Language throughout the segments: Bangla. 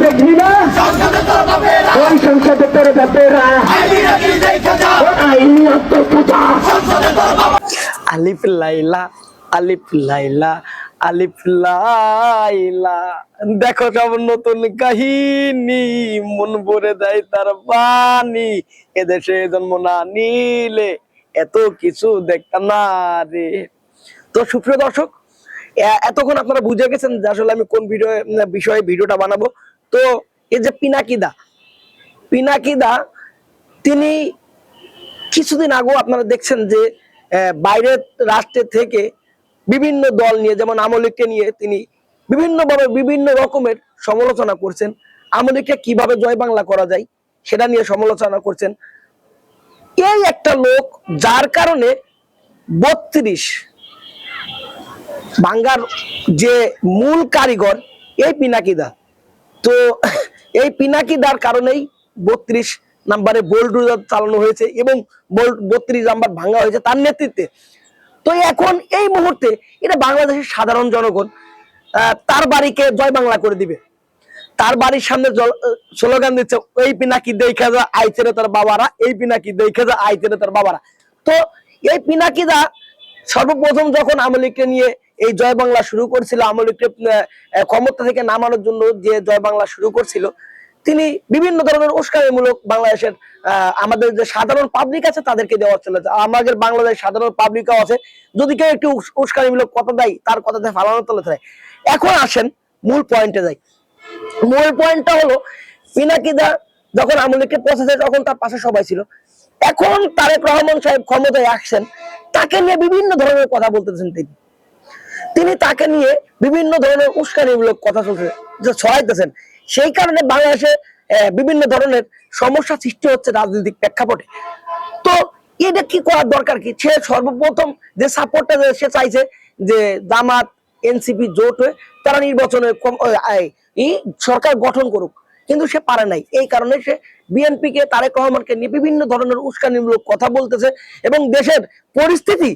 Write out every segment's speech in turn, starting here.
দেখবি না ওই সংসদে তোর বাপেরা আইনি অন্তঃপূজা। আলিফ লাইলা আলিফ লাইলা আলিফ লাইলা, দেখো সব নতুন কাহিনী, মন ভরে দেয় তার বাণী, এদেশে জন্ম না নিলে এত কিছু দেখতাম না রে। তো সুপ্রিয় দর্শক, এতক্ষণ আপনারা বুঝে গেছেন যে আসলে আমি কোন বিষয়ে ভিডিওটা বানাবো। তো এই যে পিনাকিদা তিনি কিছুদিন আগেও আপনারা দেখছেন যে বাইরের রাষ্ট্রের থেকে বিভিন্ন দল নিয়ে, যেমন আওয়ামী লীগকে নিয়ে তিনি বিভিন্নভাবে বিভিন্ন রকমের সমালোচনা করছেন। আওয়ামী লীগকে কিভাবে জয় বাংলা করা যায় সেটা নিয়ে সমালোচনা করছেন। এই একটা লোক যার কারণে 32 বাংলার যে মূল কারিগর এই পিনাকিদা, তো এই পিনাকিদার কারণেই 32 নাম্বারে বোল্ডোজার চালানো হয়েছে এবং 32 নাম্বার ভাঙা হয়েছে তার নেতৃত্বে। তো এখন এই মুহূর্তে এটা বাংলাদেশের সাধারণ জনগণ তার বাড়িকে জয় বাংলা করে দিবে, তার বাড়ির সামনে স্লোগান দিচ্ছে এই পিনাকি দেখা যা আইছে রে তার বাবারা, এই পিনাকি দেখা যা আইছে রে তার বাবারা। তো এই পিনাকিদা সর্বপ্রথম যখন আওয়ামী লীগকে নিয়ে এই জয় বাংলা শুরু করছিল, আওয়ামী লীগকে ক্ষমতা থেকে নামানোর জন্য যে জয় বাংলা শুরু করছিল, তিনি বিভিন্ন ধরনের উস্কানিমূলক বাংলাদেশের আমাদের যে সাধারণ পাবলিক আছে তাদেরকে দেওয়া চলেছে। আমাদের বাংলাদেশ সাধারণ পাবলিকও আছে, যদি কেউ একটু উস্কানিমূলক কথা দেয় তার কথাতে ফালানো তোলে থাকে। এখন আসেন মূল পয়েন্টে যাই। মূল পয়েন্টটা হলো পিনাকিদা যখন আওয়ামী লীগকে পৌঁছেছে তখন তার পাশে সবাই ছিল। এখন তারেক রহমান সাহেব ক্ষমতায় আসছেন, তাকে নিয়ে বিভিন্ন ধরনের কথা বলতেছেন, তিনি তাকে নিয়ে বিভিন্ন ধরনের উস্কানিমূলক কথা ছড়াইতেছেন। সেই কারণে বাংলাদেশে বিভিন্ন ধরনের সমস্যা সৃষ্টি হচ্ছে রাজনৈতিক প্রেক্ষাপটে। তো এটা কি করার দরকার কি? সে সর্বপ্রথম যে সাপোর্টটা সে চাইছে যে জামাত এনসিপি জোট হয়ে তারা নির্বাচনে সরকার গঠন করুক, কিন্তু সে পারে নাই। এই কারণে সে বিএনপি কে, তারেক রহমানকে নিয়ে বিভিন্ন ধরনের উস্কানিমূলক কথা বলতেছে এবং দেশের পরিস্থিতি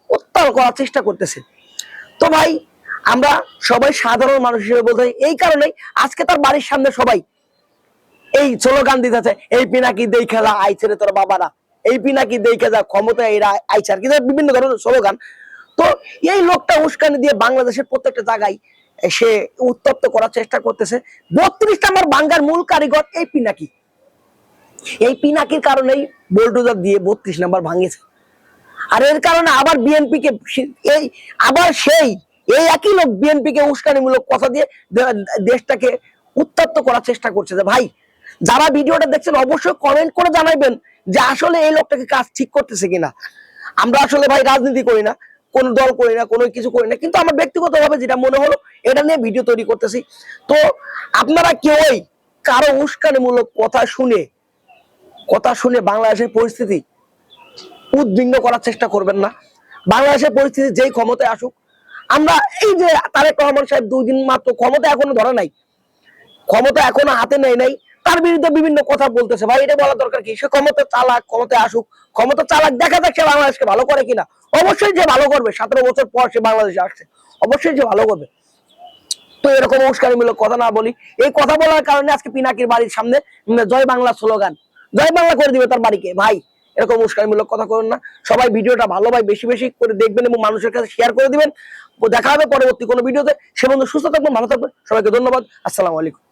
উত্তাল করার চেষ্টা করতেছে। তো ভাই, আমরা সবাই সাধারণ মানুষ হিসেবে বলতে এই কারণেই আজকে তার বাড়ির সামনে সবাই এই স্লোগান দিতেছে এই পিনাকি দেখা যা আইছে রে তোর বাবারা, এই পিনাকি দেখা যা ক্ষমতা এরা আইছে, আর কি বিভিন্ন ধরনের স্লোগান। তো এই লোকটা উস্কানি দিয়ে বাংলাদেশের প্রত্যেকটা জায়গায় সে উত্তপ্ত করার চেষ্টা করতেছে। 32 নাম্বার বাংলার মূল কারিগর এই পিনাকি, এই পিনাকির কারণেই বোল্ডোজার দিয়ে 32 নাম্বার ভাঙিয়েছে। আর এর কারণে আবার বিএনপি কে এই একই লোক বিএনপি কে উস্কানিমূলক কথা দিয়ে দেশটাকে উত্তপ্ত করার চেষ্টা করছে। যে ভাই, যারা ভিডিওটা দেখছেন অবশ্যই কমেন্ট করে জানাবেন যে আসলে এই লোকটাকে কাজ ঠিক করতেছে কিনা। আমরা আসলে ভাই রাজনীতি করি না, কোন দল করি না, কোনো কিছু করি না, কিন্তু আমার ব্যক্তিগতভাবে যেটা মনে হলো এটা নিয়ে ভিডিও তৈরি করতেছি। তো আপনারা কেউই কারো উস্কানিমূলক কথা শুনে বাংলাদেশের পরিস্থিতি উদ্বিগ্ন করার চেষ্টা করবেন না। বাংলাদেশের পরিস্থিতি যেই ক্ষমতায় আসুক, আমরা এই যে তারেক রহমান সাহেব 2 দিন মাত্র ক্ষমতা এখনো ধরে নাই, ক্ষমতা এখনো হাতে নেয় নাই, তার বিরুদ্ধে বিভিন্ন কথা বলতেছে। ভাই, এটা বলা দরকার কি? সে ক্ষমতা চালাক, ক্ষমতায় আসুক, ক্ষমতা চালাক, দেখা যাক সে বাংলাদেশকে ভালো করে কিনা। অবশ্যই যে ভালো করবে, 17 বছর পর সে বাংলাদেশে আসছে, অবশ্যই যে ভালো করবে। তো এরকম উস্কানিমূলক কথা না বলি, এই কথা বলার কারণে আজকে পিনাকির বাড়ির সামনে জয় বাংলা স্লোগান, জয় বাংলা করে দিবে তার বাড়িকে। ভাই, এরকম উস্কানিমূলক কথা করেন না। সবাই ভিডিওটা ভালোভাবে বেশি বেশি করে দেখবেন এবং মানুষের কাছে শেয়ার করে দিবেন। দেখা হবে পরবর্তী কোনো ভিডিওতে। সে বন্ধু সুস্থ থাকবেন, ভালো থাকবেন। সবাইকে ধন্যবাদ। আসসালামু আলাইকুম।